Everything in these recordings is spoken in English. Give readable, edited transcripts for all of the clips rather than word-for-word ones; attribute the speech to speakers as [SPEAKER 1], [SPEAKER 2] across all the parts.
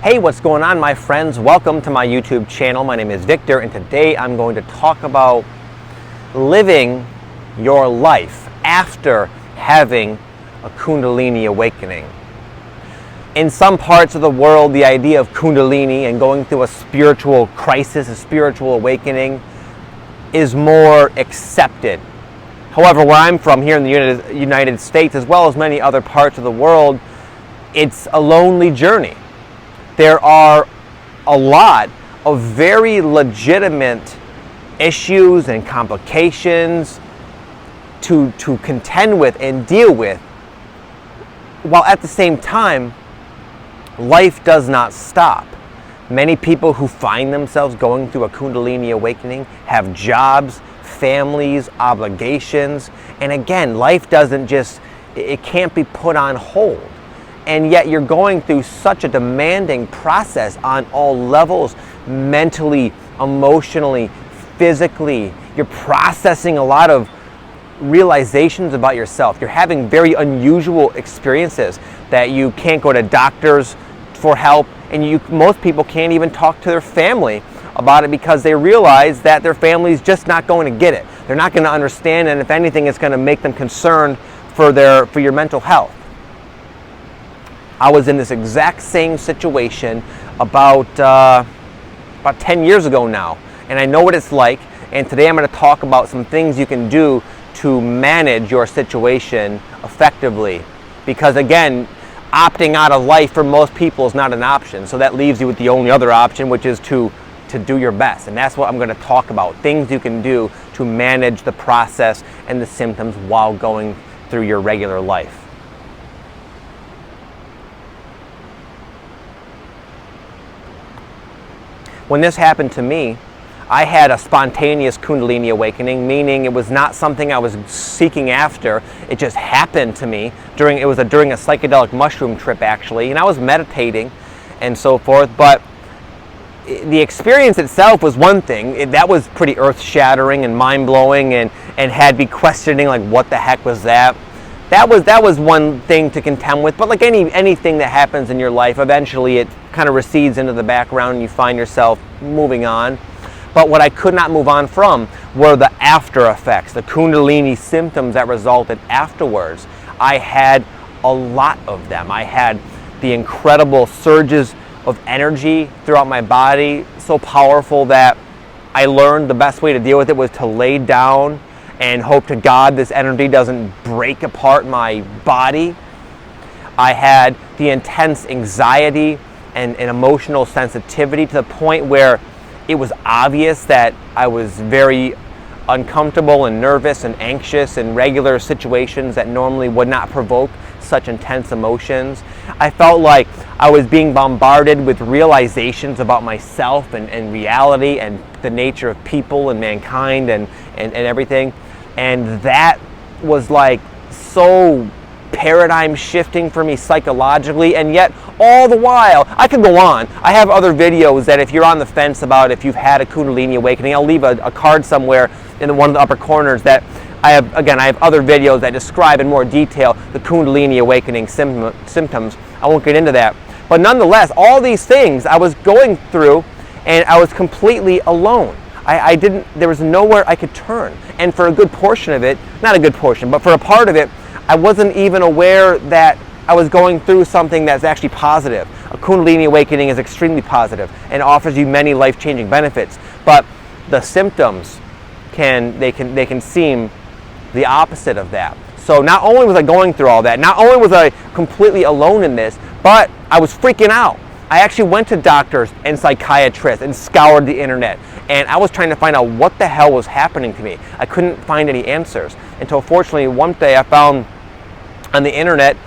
[SPEAKER 1] Hey, what's going on, my friends? Welcome to my YouTube channel. My name is Victor, and today I'm going to talk about living your life after having a Kundalini awakening. In some parts of the world, the idea of Kundalini and going through a spiritual crisis, a spiritual awakening, is more accepted. However, where I'm from, here in the United States, as well as many other parts of the world, it's a lonely journey. There are a lot of very legitimate issues and complications to contend with and deal with, while at the same time, life does not stop. Many people who find themselves going through a Kundalini awakening have jobs, families, obligations, and again, life doesn't just, it can't be put on hold. And yet you're going through such a demanding process on all levels, mentally, emotionally, physically. You're processing a lot of realizations about yourself. You're having very unusual experiences that you can't go to doctors for help, and most people can't even talk to their family about it because they realize that their family's just not going to get it. They're not going to understand, and if anything, it's going to make them concerned for your mental health. I was in this exact same situation about 10 years ago now, and I know what it's like, and today I'm going to talk about some things you can do to manage your situation effectively, because again, opting out of life for most people is not an option, so that leaves you with the only other option, which is to do your best, and that's what I'm going to talk about, things you can do to manage the process and the symptoms while going through your regular life. When this happened to me, I had a spontaneous Kundalini awakening, meaning it was not something I was seeking after. It just happened to me during a psychedelic mushroom trip, actually, and I was meditating and so forth, but the experience itself was one thing. That was pretty earth-shattering and mind-blowing and had me questioning, like, what the heck was that? That was one thing to contend with, but like anything that happens in your life, eventually it kind of recedes into the background and you find yourself moving on. But what I could not move on from were the after effects, the Kundalini symptoms that resulted afterwards. I had a lot of them. I had the incredible surges of energy throughout my body, so powerful that I learned the best way to deal with it was to lay down and hope to God this energy doesn't break apart my body. I had the intense anxiety and emotional sensitivity to the point where it was obvious that I was very uncomfortable and nervous and anxious in regular situations that normally would not provoke such intense emotions. I felt like I was being bombarded with realizations about myself and reality and the nature of people and mankind and everything. And that was like so paradigm shifting for me psychologically, and yet all the while, I could go on. I have other videos that if you're on the fence about if you've had a Kundalini awakening, I'll leave a card somewhere in one of the upper corners that I have other videos that describe in more detail the Kundalini awakening symptoms. I won't get into that. But nonetheless, all these things I was going through, and I was completely alone. There was nowhere I could turn. And for a good portion of it, not a good portion, but for a part of it, I wasn't even aware that I was going through something that's actually positive. A Kundalini awakening is extremely positive and offers you many life-changing benefits. But the symptoms can seem the opposite of that. So not only was I going through all that, not only was I completely alone in this, but I was freaking out. I actually went to doctors and psychiatrists and scoured the internet, and I was trying to find out what the hell was happening to me. I couldn't find any answers until fortunately one day I found on the internet,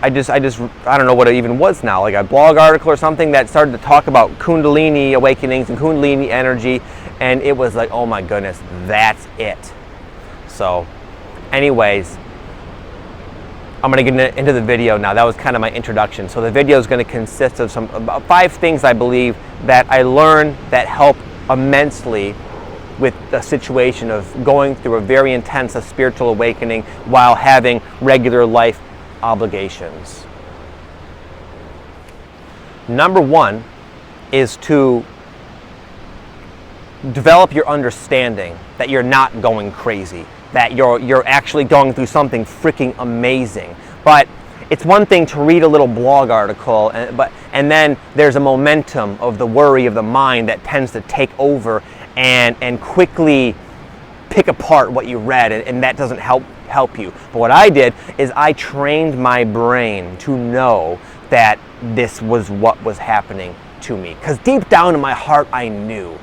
[SPEAKER 1] I don't know what it even was now, like a blog article or something that started to talk about Kundalini awakenings and Kundalini energy, and it was like, oh my goodness, that's it. So anyways, I'm going to get into the video now. That was kind of my introduction. So the video is going to consist of about 5 things I believe that I learned that help immensely with the situation of going through a very intense spiritual awakening while having regular life obligations. Number one is to develop your understanding that you're not going crazy, that you're actually going through something freaking amazing. But it's one thing to read a little blog article, and then there's a momentum of the worry of the mind that tends to take over and quickly pick apart what you read, and that doesn't help you. But what I did is I trained my brain to know that this was what was happening to me. Because deep down in my heart, I knew.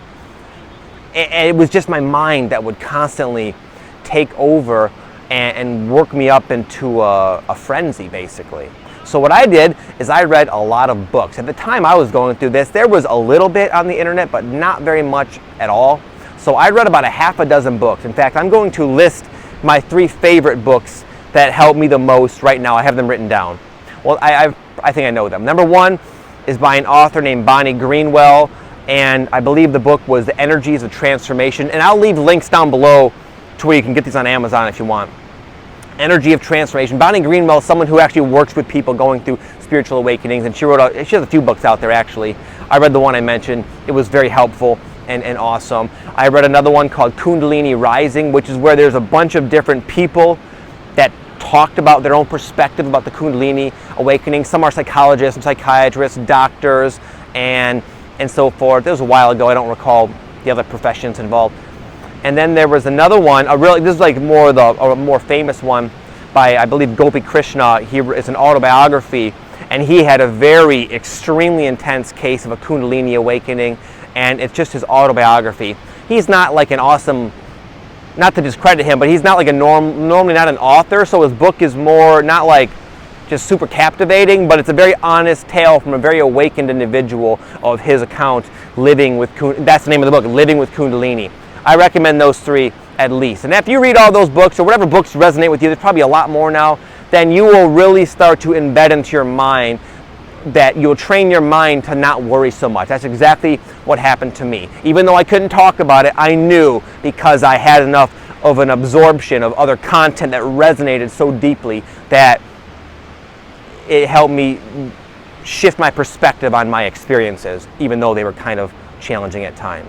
[SPEAKER 1] And it was just my mind that would constantly take over and work me up into a frenzy, basically. So what I did is I read a lot of books. At the time I was going through this, there was a little bit on the internet, but not very much at all. So I read about a half a dozen books. In fact, I'm going to list my 3 favorite books that helped me the most right now. I have them written down. Well, I think I know them. Number 1 is by an author named Greenwell, and I believe the book was The Energies of Transformation. And I'll leave links down below to where you can get these on Amazon if you want. Energy of Transformation. Greenwell is someone who actually works with people going through spiritual awakenings, and she has a few books out there actually. I read the one I mentioned. It was very helpful and awesome. I read another one called Kundalini Rising, which is where there's a bunch of different people that talked about their own perspective about the Kundalini awakening. Some are psychologists, some psychiatrists, doctors, and so forth. It was a while ago. I don't recall the other professions involved. And then there was another one, this is like a more famous one by, I believe, Gopi Krishna. It's an autobiography, and he had a very extremely intense case of a Kundalini awakening, and it's just his autobiography. He's not like an awesome, not to discredit him, but he's not like normally not an author, so his book is more not like just super captivating, but it's a very honest tale from a very awakened individual of his account, that's the name of the book, Living with Kundalini. I recommend those 3 at least. And if you read all those books, or whatever books resonate with you, there's probably a lot more now, then you will really start to embed into your mind that you'll train your mind to not worry so much. That's exactly what happened to me. Even though I couldn't talk about it, I knew, because I had enough of an absorption of other content that resonated so deeply, that it helped me shift my perspective on my experiences, even though they were kind of challenging at times.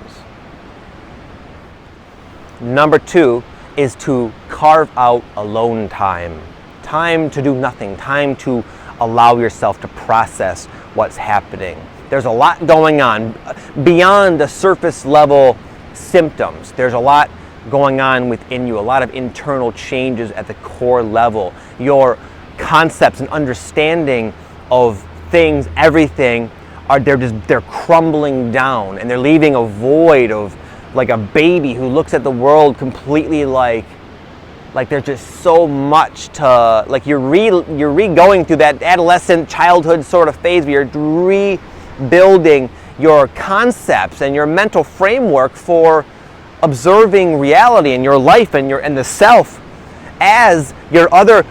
[SPEAKER 1] Number 2 is to carve out alone time. Time to do nothing. Time to allow yourself to process what's happening. There's a lot going on beyond the surface level symptoms. There's a lot going on within you, a lot of internal changes at the core level. Your concepts and understanding of things, everything, they're crumbling down, and they're leaving a void of, like a baby who looks at the world completely like there's just so much to, like you're re-going through that adolescent childhood sort of phase where you're rebuilding your concepts and your mental framework for observing reality in your life and the self as your other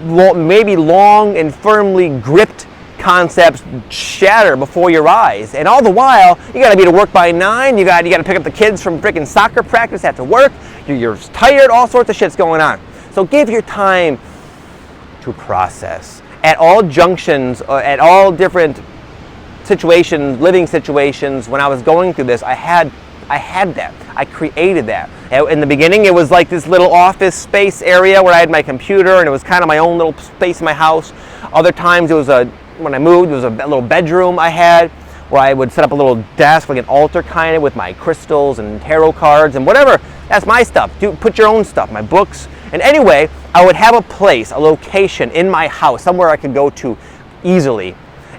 [SPEAKER 1] maybe long and firmly gripped concepts shatter before your eyes. And all the while, you gotta be to work by 9, you gotta pick up the kids from freaking soccer practice after work, you're tired, all sorts of shit's going on. So give your time to process. At all junctions, at all different situations, living situations, when I was going through this, I had that. I created that. In the beginning, it was like this little office space area where I had my computer, and it was kind of my own little space in my house. Other times, when I moved, it was a little bedroom I had where I would set up a little desk, like an altar kind of, with my crystals and tarot cards and whatever. That's my stuff. Put your own stuff, my books. And anyway, I would have a place, a location in my house, somewhere I could go to easily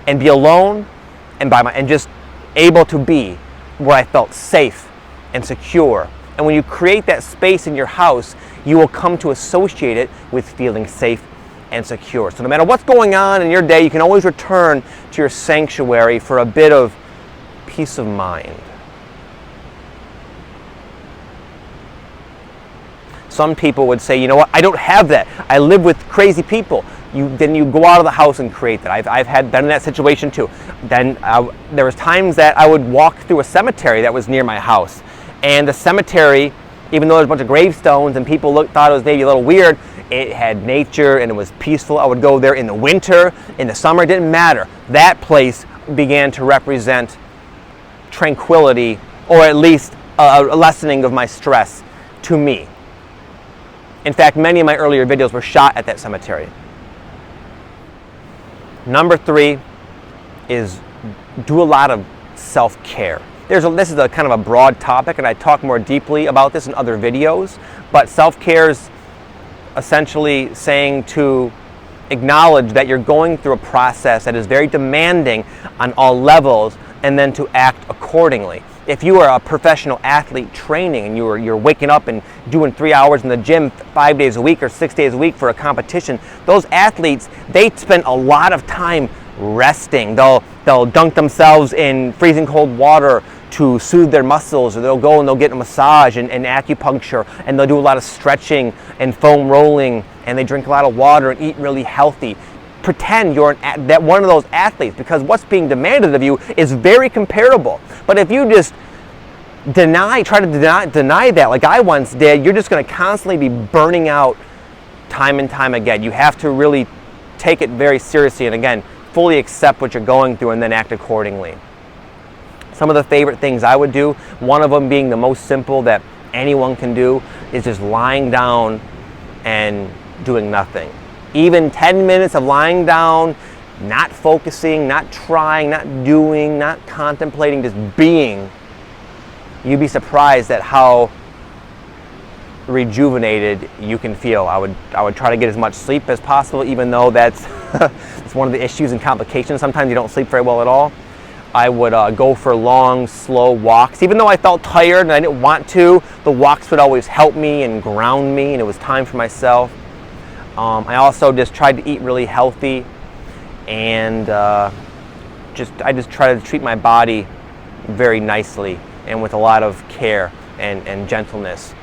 [SPEAKER 1] and be alone and just able to be where I felt safe and secure. And when you create that space in your house, you will come to associate it with feeling safe and secure. So no matter what's going on in your day, you can always return to your sanctuary for a bit of peace of mind. Some people would say, you know what, I don't have that. I live with crazy people. Then you go out of the house and create that. I've been in that situation too. Then there was times that I would walk through a cemetery that was near my house. And the cemetery, even though there's a bunch of gravestones and people thought it was maybe a little weird, it had nature and it was peaceful. I would go there in the winter, in the summer, it didn't matter. That place began to represent tranquility, or at least a lessening of my stress to me. In fact, many of my earlier videos were shot at that cemetery. Number 3 is do a lot of self-care. This is a kind of a broad topic, and I talk more deeply about this in other videos, but self-care is essentially saying to acknowledge that you're going through a process that is very demanding on all levels, and then to act accordingly. If you are a professional athlete training and you're waking up and doing 3 hours in the gym 5 days a week or 6 days a week for a competition, those athletes, they spend a lot of time resting. They'll dunk themselves in freezing cold water to soothe their muscles, or they'll go and they'll get a massage and acupuncture, and they'll do a lot of stretching and foam rolling, and they drink a lot of water and eat really healthy. Pretend you're one of those athletes, because what's being demanded of you is very comparable. But if you just try to deny that, like I once did, you're just going to constantly be burning out time and time again. You have to really take it very seriously, and again, fully accept what you're going through and then act accordingly. Some of the favorite things I would do, one of them being the most simple that anyone can do, is just lying down and doing nothing. Even 10 minutes of lying down, not focusing, not trying, not doing, not contemplating, just being, you'd be surprised at how rejuvenated you can feel. I would try to get as much sleep as possible, even though that's it's one of the issues and complications. Sometimes you don't sleep very well at all. I would go for long, slow walks. Even though I felt tired and I didn't want to, the walks would always help me and ground me, and it was time for myself. I also just tried to eat really healthy, and I just try to treat my body very nicely and with a lot of care and gentleness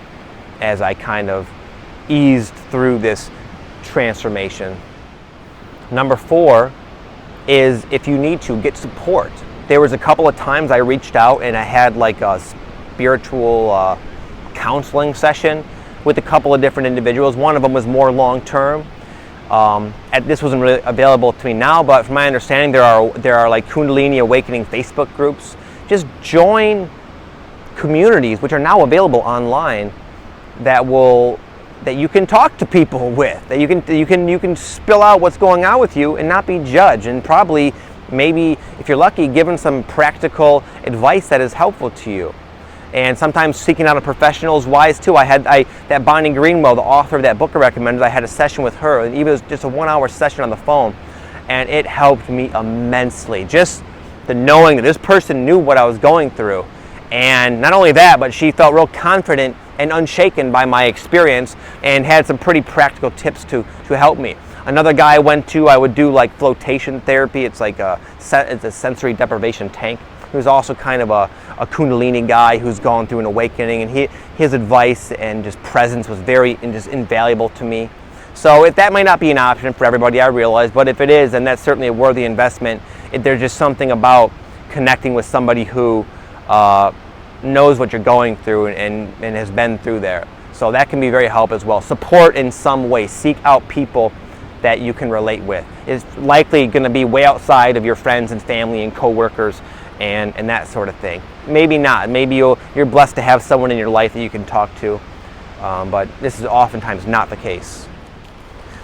[SPEAKER 1] as I kind of eased through this transformation. Number 4 is, if you need to, get support. There was a couple of times I reached out and I had like a spiritual counseling session with a couple of different individuals. One of them was more long-term. This wasn't really available to me now, but from my understanding, there are like Kundalini Awakening Facebook groups. Just join communities, which are now available online, that you can talk to people with, that you can spill out what's going on with you and not be judged, and probably, maybe if you're lucky, given some practical advice that is helpful to you. And sometimes seeking out a professional is wise too. That Bonnie Greenwell, the author of that book I recommended, I had a session with her, and even it was just a 1-hour session on the phone, and it helped me immensely. Just the knowing that this person knew what I was going through, and not only that, but she felt real confident and unshaken by my experience, and had some pretty practical tips to help me. Another guy I would do like flotation therapy. It's like it's a sensory deprivation tank. Who's also kind of a Kundalini guy who's gone through an awakening, and his advice and just presence was just invaluable to me. So if that might not be an option for everybody, I realize, but if it is, then that's certainly a worthy investment. There's just something about connecting with somebody who knows what you're going through and has been through there. So that can be very helpful as well. Support in some way. Seek out people that you can relate with. It's likely going to be way outside of your friends and family and coworkers and that sort of thing. Maybe not. Maybe you're blessed to have someone in your life that you can talk to, but this is oftentimes not the case.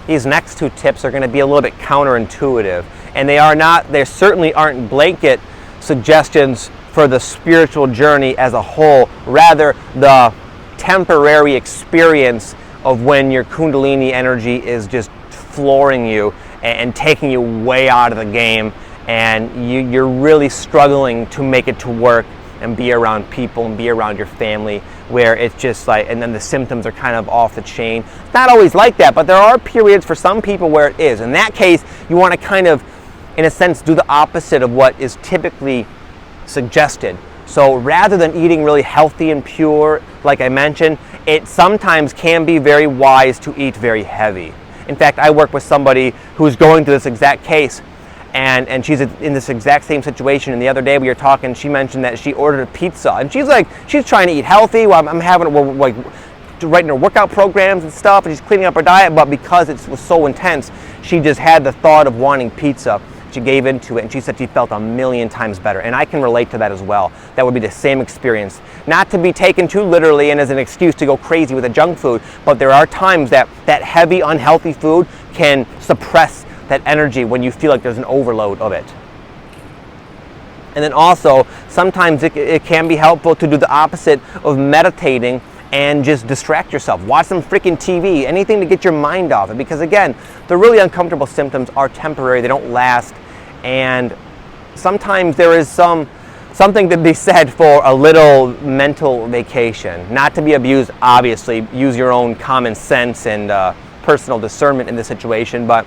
[SPEAKER 1] These next 2 tips are going to be a little bit counterintuitive, and they certainly aren't blanket suggestions for the spiritual journey as a whole. Rather, the temporary experience of when your Kundalini energy is just flooring you and taking you way out of the game, and you're really struggling to make it to work and be around people and be around your family, where it's just like, and then the symptoms are kind of off the chain. It's not always like that, but there are periods for some people where it is. In that case, you want to kind of, in a sense, do the opposite of what is typically suggested. So rather than eating really healthy and pure, like I mentioned, it sometimes can be very wise to eat very heavy. In fact, I work with somebody who's going through this exact case, and she's in this exact same situation. And the other day we were talking, she mentioned that she ordered a pizza, and she's trying to eat healthy while we're like writing her workout programs and stuff, and she's cleaning up her diet, but because it was so intense, she just had the thought of wanting pizza. She gave into it, and she said she felt 1,000,000 times better. And I can relate to that as well. That would be the same experience. Not to be taken too literally and as an excuse to go crazy with the junk food, but there are times that that heavy, unhealthy food can suppress that energy when you feel like there's an overload of it. And then also, sometimes it can be helpful to do the opposite of meditating and just distract yourself. Watch some freaking TV, anything to get your mind off it. Because again, the really uncomfortable symptoms are temporary, they don't last. And sometimes there is something to be said for a little mental vacation. Not to be abused, obviously. Use your own common sense and personal discernment in this situation. But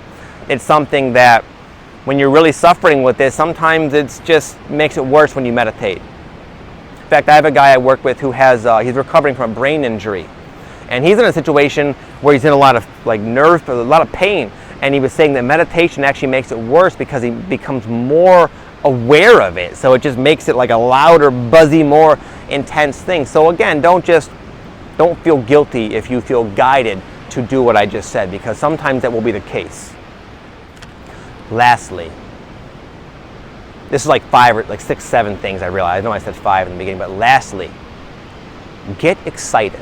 [SPEAKER 1] it's something that when you're really suffering with this, sometimes it just makes it worse when you meditate. In fact, I have a guy I work with who has, he's recovering from a brain injury. And he's in a situation where he's in a lot of nerve, a lot of pain. And he was saying that meditation actually makes it worse because he becomes more aware of it. So it just makes it like a louder, buzzy, more intense thing. So again, don't feel guilty if you feel guided to do what I just said, because sometimes that will be the case. Lastly, this is like 5 or 6, 7 things I realized. I know I said 5 in the beginning, but lastly, get excited.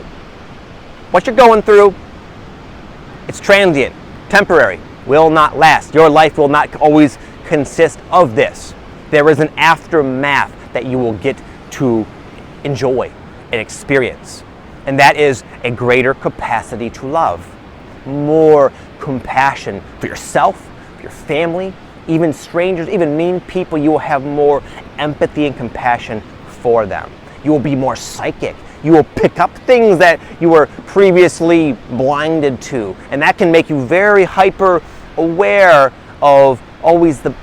[SPEAKER 1] What you're going through, it's transient, temporary, will not last. Your life will not always consist of this. There is an aftermath that you will get to enjoy and experience. And that is a greater capacity to love, more compassion for yourself, your family, even strangers, even mean people. You will have more empathy and compassion for them. You will be more psychic. You will pick up things that you were previously blinded to. And that can make you very hyper aware of always the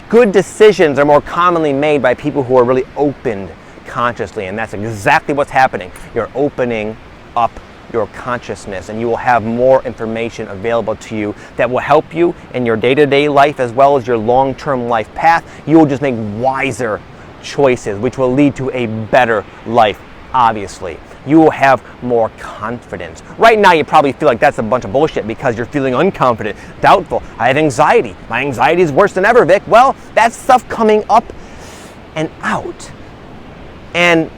[SPEAKER 1] good decisions are more commonly made by people who are really opened consciously. And that's exactly what's happening. You're opening up your consciousness, and you will have more information available to you that will help you in your day-to-day life as well as your long-term life path. You will just make wiser choices, which will lead to a better life, obviously. You will have more confidence. Right now, you probably feel like that's a bunch of bullshit because you're feeling unconfident, doubtful. I have anxiety. My anxiety is worse than ever, Vic. Well, that's stuff coming up and out. And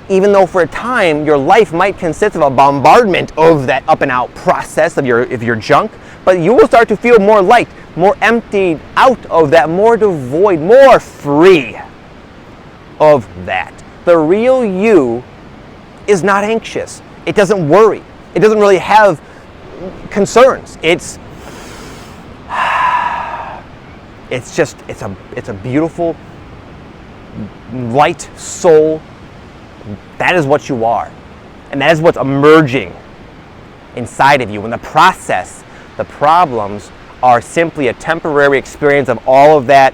[SPEAKER 1] even though for a time your life might consist of a bombardment of that up and out process of your junk, but you will start to feel more light, more emptied out of that, more devoid, more free of that. The real you is not anxious. It doesn't worry. It doesn't really have concerns. It's a beautiful light soul. That is what you are. And that is what's emerging inside of you. And the process, the problems, are simply a temporary experience of all of that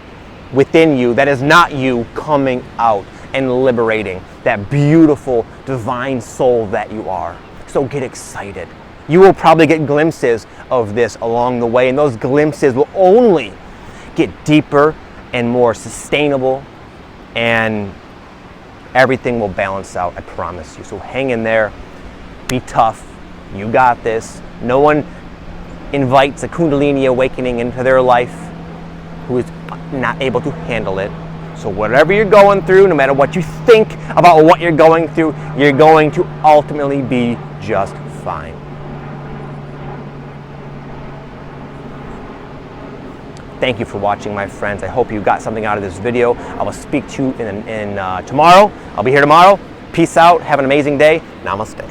[SPEAKER 1] within you that is not you coming out and liberating that beautiful divine soul that you are. So get excited. You will probably get glimpses of this along the way, and those glimpses will only get deeper and more sustainable, and everything will balance out, I promise you. So hang in there, be tough, you got this. No one invites a Kundalini awakening into their life who is not able to handle it. So whatever you're going through, no matter what you think about what you're going through, you're going to ultimately be just fine. Thank you for watching, my friends. I hope you got something out of this video. I will speak to you in tomorrow. I'll be here tomorrow. Peace out. Have an amazing day. Namaste.